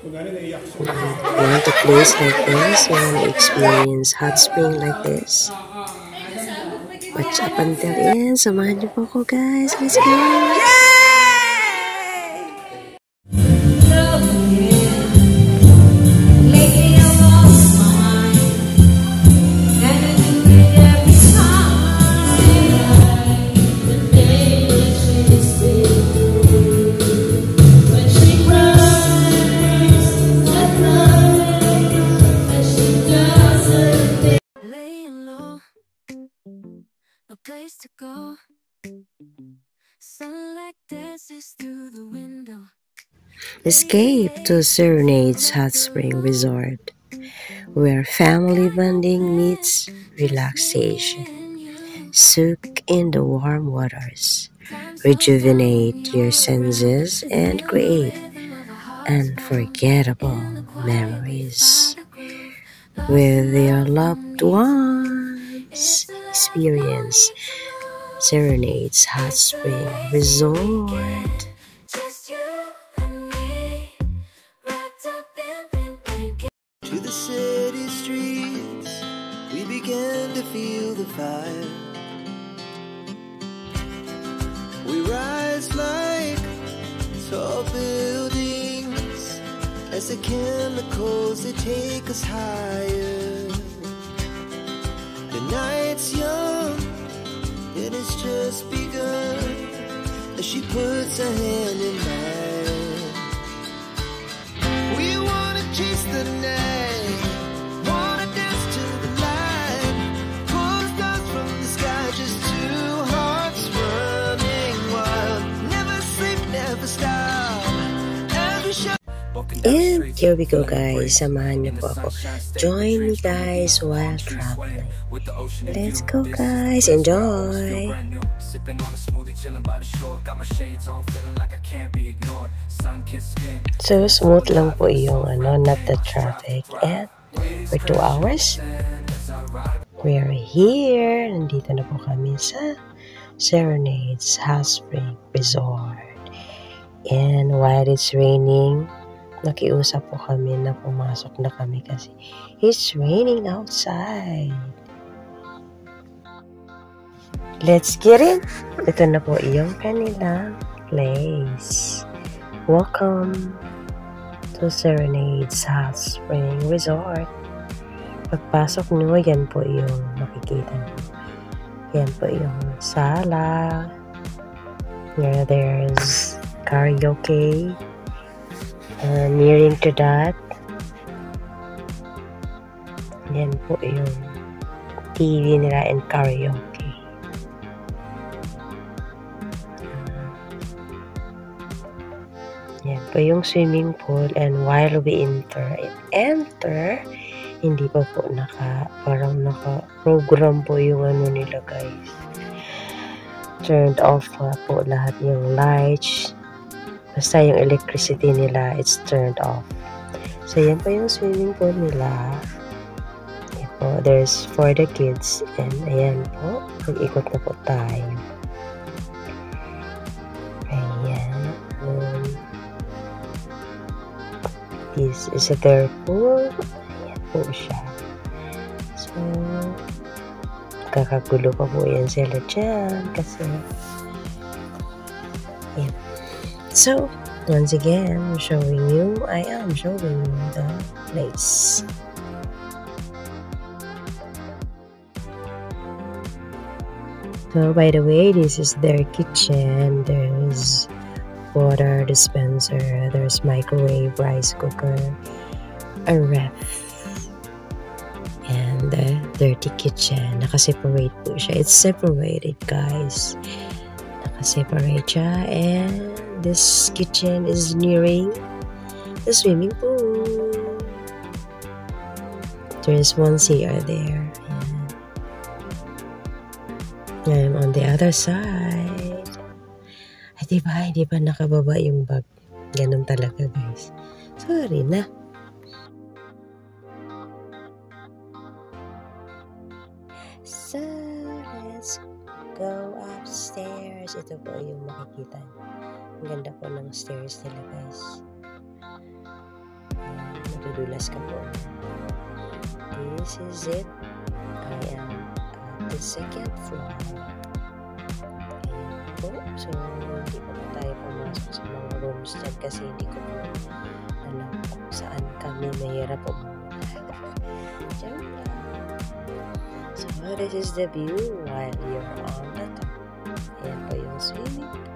You want a place like this? You want to experience hot spring like this? Watch up until the end. Samahan niyo po ko, guys. Let's go! Place to go. Sunlight dances through the window. Escape to Serenade's Hot Spring Resort, where family bonding meets relaxation. Soak in the warm waters, rejuvenate your senses, and create unforgettable memories with your loved ones. Experience Serenade's Hot Spring Resort. To the city streets, we began to feel the fire. We rise like tall buildings as the chemicals, they take us higher. The night's young, it has just begun, as she puts her hand in mine. We wanna chase the night, wanna dance to the light, pull stars from the sky, just two hearts running wild. Never sleep, never stop, as we show. And here we go, guys. Samahan niyo po ako. Join me, guys, while traveling. Let's go, guys. Enjoy! So, smooth lang po yung not the traffic. And for 2 hours, we're here. Nandito na po kami sa Serenade's Hot Spring Resort. And while it's raining, nakiusap po kami na pumasok na kami kasi it's raining outside. Let's get in! Ito na po yung kanilang place. Welcome to Serenade's Hot Spring Resort. Pagpasok nyo, yan po yung makikita nyo. Yan po yung sala. Here there's karaoke. Nearing to that, yan po yung TV nila and karaoke. Yan po yung swimming pool, and while we enter, hindi pa po parang naka-program po yung nila, guys. Turned off po lahat yung lights. Basta yung electricity nila, it's turned off. So, yan po yung swimming pool nila. Yan po, there's for the kids. And ayan po, mag-ikot na po tayo. Ayan. This is their pool. Ayan po siya. So, kakagulo pa po yan sila dyan. Kasi, ayan. So, once again, I am showing you the place. So, by the way, this is their kitchen. There's water dispenser, there's microwave, rice cooker, a ref, and the dirty kitchen. Naka-separate po siya. It's separated, guys. Naka-separate siya, and this kitchen is nearing the swimming pool. There's one CR there. And I'm on the other side. Ay, diba? Hindi pa nakababa yung bag. Ganun talaga, guys. Sorry na. So, let's go upstairs. Ito po yung makikita. Ang ganda po ng stairs nila, guys. Idulas ka po. This is it. I am at the second floor. Ayan po. So, hindi pa po tayo pumasok sa mga rooms dyan kasi hindi ko po alam kung saan kami mahirap po. Diyan lang. So, this is the view while you're on the top. Ayan po yung swimming pool.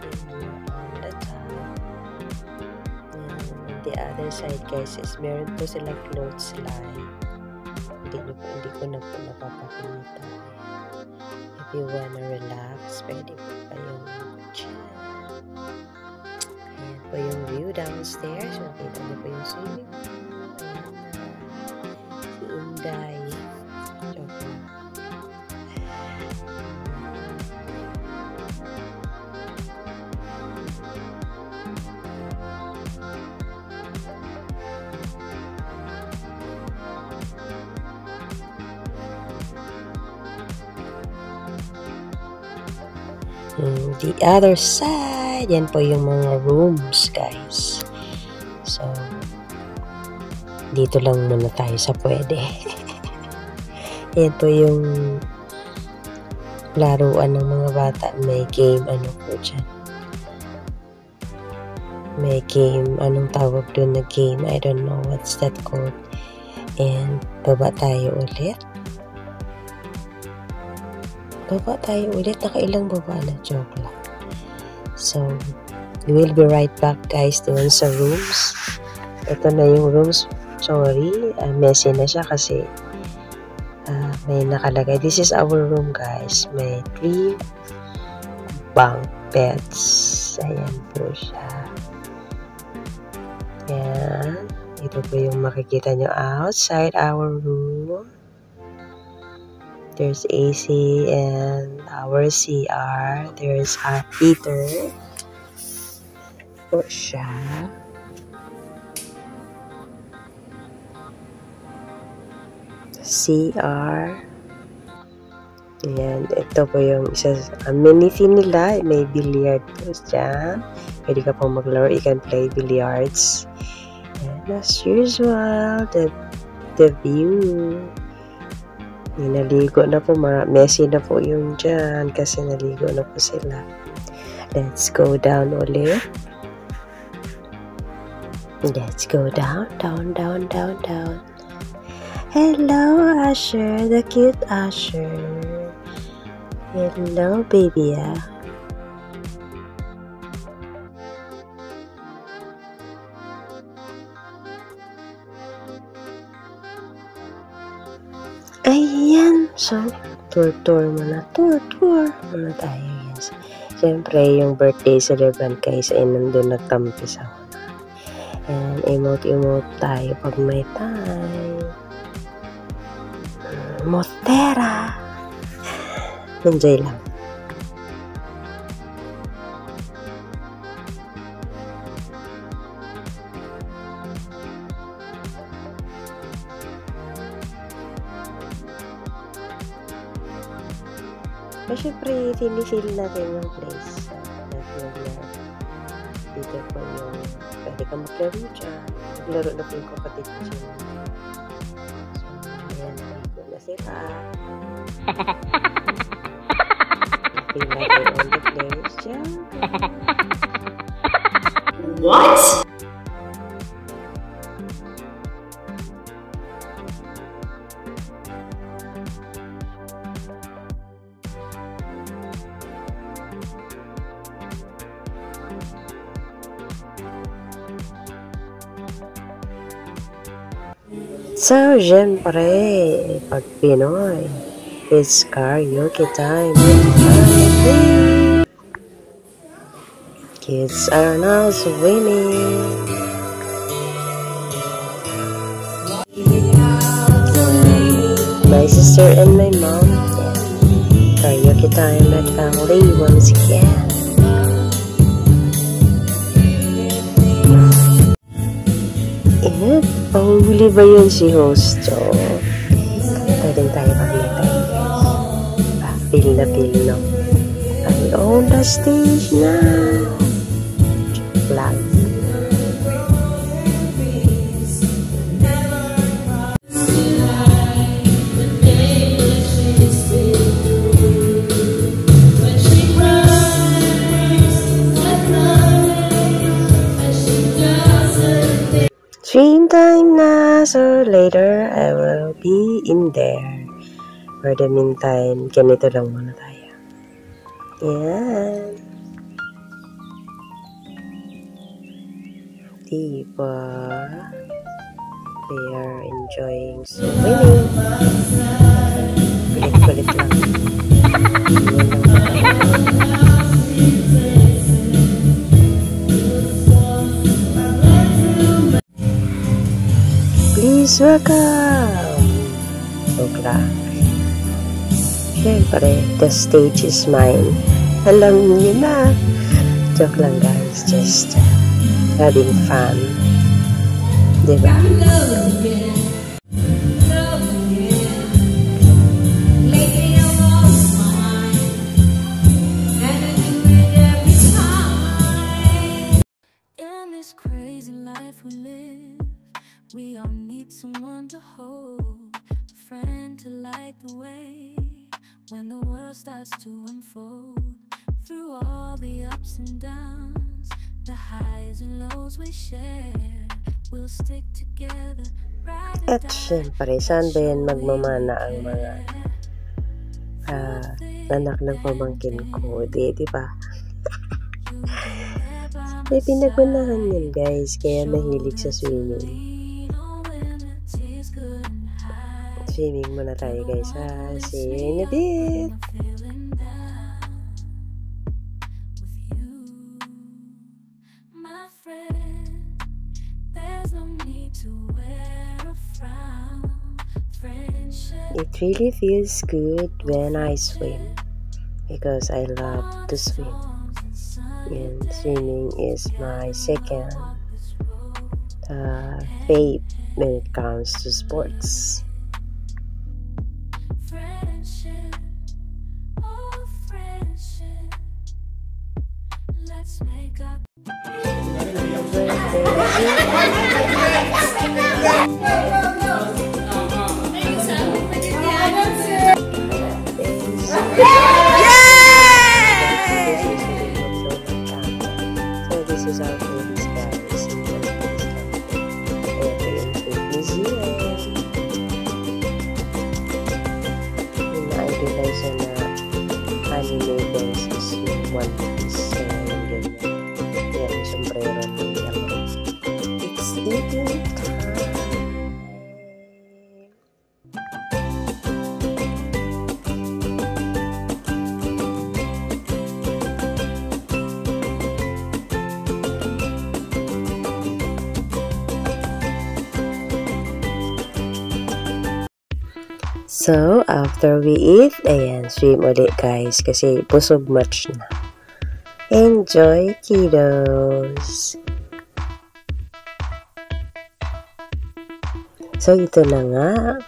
And you're on the top. And on the other side, guys, is meron po silang float slide. Hindi ko na po napapakita. If you wanna relax, pwede po kayong dyan. Ayan po yung view downstairs. Makita niyo po yung swimming pool. Si Inday. Joke lang. The other side, yan po yung mga rooms, guys. So, dito lang muna tayo sa pwede. Yan po yung laruan ng mga bata. May game, ano po dyan. May game, anong tawag doon na game? I don't know what's that called. And, baba tayo ulit. Baba tayo ulit. Nakailang baba na. Joke lang. So, we will be right back, guys, doon sa rooms. Ito na yung rooms. Sorry. Messy na siya kasi may nakalagay. This is our room, guys. May 3 bunk beds. Ayan po siya. Ayan. Ito po yung makikita nyo outside our room. There's AC and our CR. There's our heater. Po siya. CR. Ayan. Ito po yung isa amenity nila. May billiard po dyan. Pwede ka pong maglaro. You can play billiards. And as usual, the view. Naligo na po, messy na po yung dyan kasi naligo na po sila. Let's go down ulit. Let's go down, down, down, down, down. Hello, Asher, the cute Asher. Hello, baby. Ayan. So, tour muna. Tour muna tayo. Yes. Siyempre, yung birthday celebrant guys ay nandun nagtampi sa una. And emote tayo pag may time. Motera. Enjoy lang. Siyempre, feel natin yung place. Dito po yung pwede ka maglaro dyan. Naglaro na po yung kapatid ko dyan. So, ayan, naligo na sila. Feel natin on the place dyan. What? So, syempre, pag Pinoy, it's karaoke time. Kids are now swimming. My sister and my mom, karaoke time at family once again. Panghuli ba yun si host? So, pwede tayo pag-metay. Feel na, no? I own the stage na. Vlog. Stream time na, so later I will be in there. For the meantime, ganito lang muna tayo. Yan. Diba? They are enjoying swimming. Kulit-kulit lang. Please welcome! Sokla. Siyempre, the stage is mine. Alam niyo na. Joke lang guys, just having fun. Diba? In this crazy life we live, we all need someone to hold, a friend to light the way when the world starts to unfold. Through all the ups and downs, the highs and lows we share, we'll stick together. At syempre, saan ba yan magmamana ang mga anak ng pamangkin ko? Diba? May pinagmanahan yan guys, kaya mahilig sa swimming. Swimming muna tayo guys ha. See you in a bit. It really feels good when I swim because I love to swim. And swimming is my second fave when it comes to sports. So this is our babies guys. Yung na-idolize na anime guys is yung One Piece. Yung ganyan. Yan, yung sombrero niya. It's eating time. So, after we eat, ayan, swim ulit guys kasi busog much na. Enjoy, kiddos! So, ito na nga.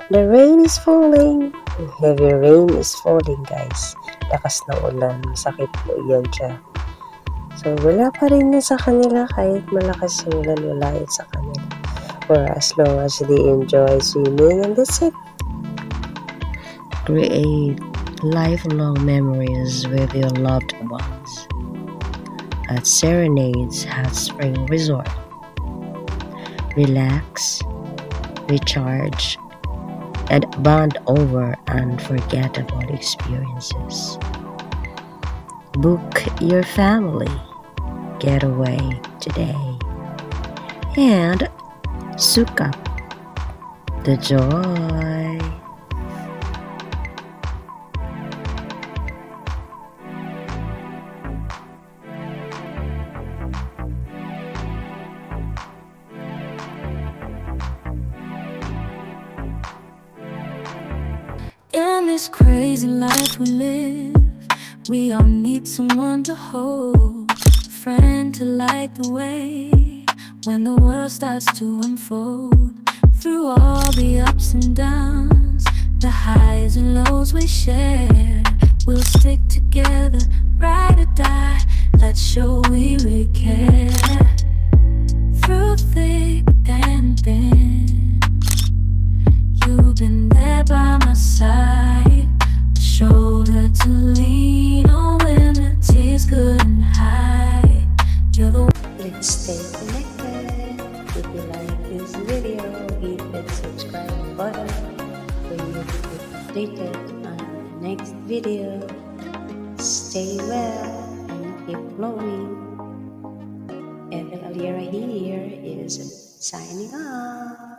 The rain is falling. Heavy rain is falling guys. Lakas ng ulan. Masakit po yan siya. So, wala pa rin yan sa kanila kahit malakas yung ulan, wala yan sa kanila. For as long as they enjoy swimming, and that's it. Create lifelong memories with your loved ones at Serenades Hot Spring Resort. Relax, recharge, and bond over unforgettable experiences. Book your family getaway today and soak up the joy. In this crazy life we live, we all need someone to hold, a friend to light the way when the world starts to unfold. Through all the ups and downs, the highs and lows we share, we'll stick together, ride or die. Let's show we really care. Through thick and thin, you've been there by my side, a shoulder to lean on when the tears couldn't hide. You're the Let's stay connected. If you like this video, hit that subscribe button for you to get updated on the next video. Stay well and keep glowing. Ethel Aliera here is signing off.